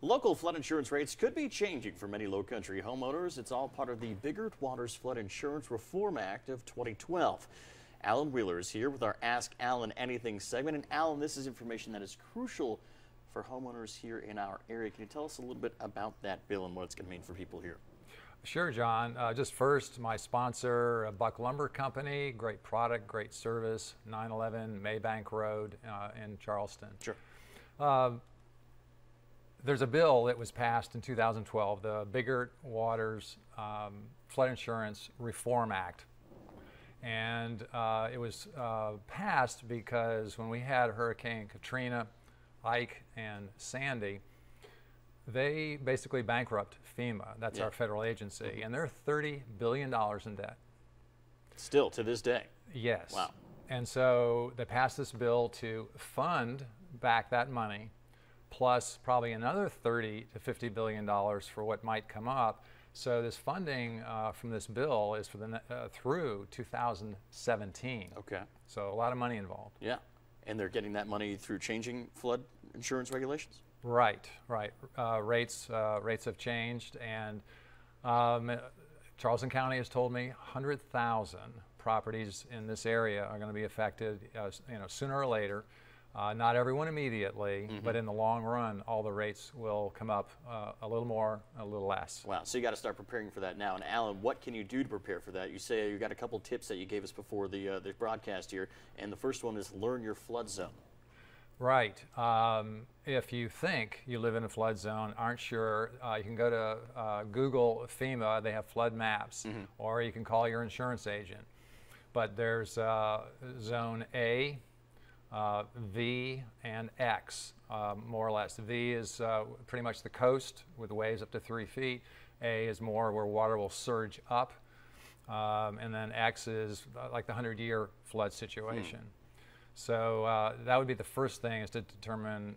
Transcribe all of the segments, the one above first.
Local flood insurance rates could be changing for many Low Country homeowners. It's all part of the Biggert Waters Flood Insurance Reform Act of 2012. Alan Wheeler is here with our Ask Alan Anything segment. And Alan, this is information that is crucial for homeowners here in our area. Can you tell us a little bit about that bill and what it's going to mean for people here? Sure, John. Just first, my sponsor, Buck Lumber Company, great product, great service, 911 Maybank Road in Charleston. Sure. There's a bill that was passed in 2012, the Biggert Waters Flood Insurance Reform Act. And it was passed because when we had Hurricane Katrina, Ike, and Sandy, they basically bankrupt FEMA. That's our federal agency, and they're $30 billion in debt. Still to this day? Yes. Wow. And so they passed this bill to fund back that money, plus probably another $30 to $50 billion for what might come up. So this funding from this bill is for the through 2017. Okay. So a lot of money involved. Yeah. And they're getting that money through changing flood insurance regulations? Right, right. Rates have changed, and Charleston County has told me 100,000 properties in this area are going to be affected, sooner or later. Not everyone immediately, but in the long run, all the rates will come up a little more, a little less. Wow, so you got to start preparing for that now. And Alan, what can you do to prepare for that? You say you got a couple tips that you gave us before the broadcast here, and the first one is learn your flood zone. Right. If you think you live in a flood zone, aren't sure, you can go to Google FEMA. They have flood maps, or you can call your insurance agent. But there's Zone A, V, and X, more or less. V is pretty much the coast with waves up to 3 feet. A is more where water will surge up. And then X is like the 100-year flood situation. So that would be the first thing, is to determine,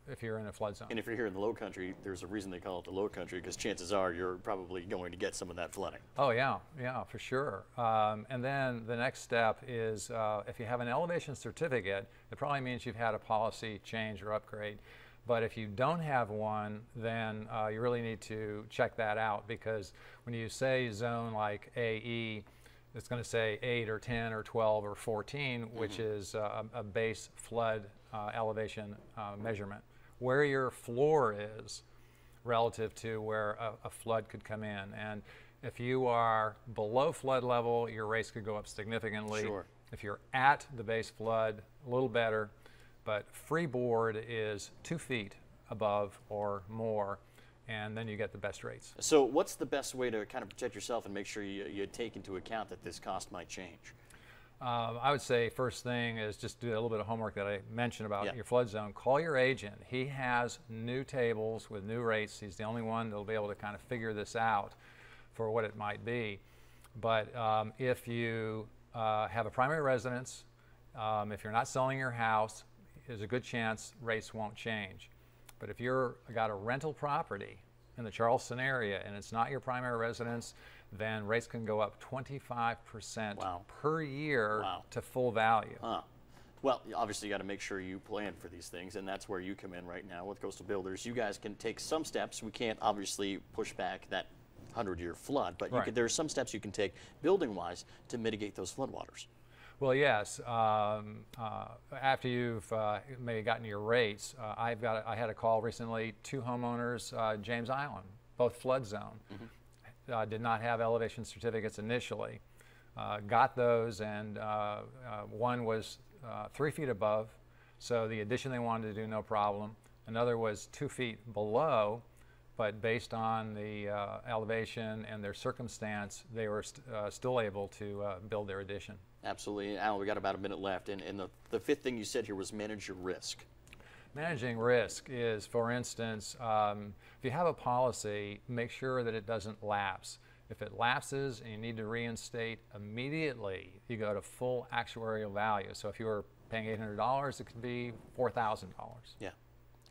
if you're in a flood zone. And if you're here in the Low Country, there's a reason they call it the Low Country, because chances are you're probably going to get some of that flooding. Oh yeah, yeah, for sure. And then the next step is if you have an elevation certificate, it probably means you've had a policy change or upgrade. But if you don't have one, then you really need to check that out, because when you say zone like AE, it's going to say 8 or 10 or 12 or 14, which is a base flood elevation measurement, where your floor is relative to where a flood could come in. And if you are below flood level, your rates could go up significantly. Sure. If you're at the base flood, a little better, but freeboard is 2 feet above or more, and then you get the best rates. So what's the best way to kind of protect yourself and make sure you take into account that this cost might change? I would say first thing is just do a little bit of homework that I mentioned about your flood zone. Call your agent. He has new tables with new rates. He's the only one that'll be able to kind of figure this out for what it might be. But if you have a primary residence, if you're not selling your house, there's a good chance rates won't change. But if you've got a rental property in the Charleston area and it's not your primary residence, then rates can go up 25% per year to full value. Well, obviously you got to make sure you plan for these things, and that's where you come in right now with Coastal Builders. You guys can take some steps. We can't obviously push back that 100-year flood, but there are some steps you can take building-wise to mitigate those floodwaters. Well, yes. After you've maybe gotten your rates, I had a call recently, 2 homeowners, James Island, both flood zone. Did not have elevation certificates initially. Got those, and one was 3 feet above, so the addition they wanted to do, no problem. Another was 2 feet below, but based on the elevation and their circumstance, they were still able to build their addition. Absolutely. Alan, we got about a minute left, and the fifth thing you said here was manage your risk. Managing risk is, for instance, if you have a policy, make sure that it doesn't lapse. If it lapses and you need to reinstate immediately, you go to full actuarial value. So if you were paying $800, it could be $4,000. Yeah.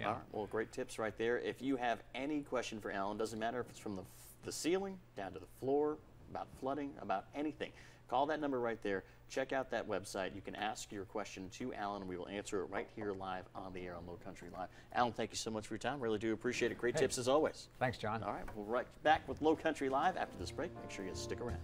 All right. Well, great tips right there. If you have any question for Alan, doesn't matter if it's from the ceiling down to the floor, about flooding, about anything. Call that number right there. Check out that website. You can ask your question to Alan, and we will answer it right here live on the air on Low Country Live. Alan, thank you so much for your time. Really do appreciate it. Great tips as always. Thanks, John. All right, we'll be right back with Low Country Live after this break. Make sure you stick around.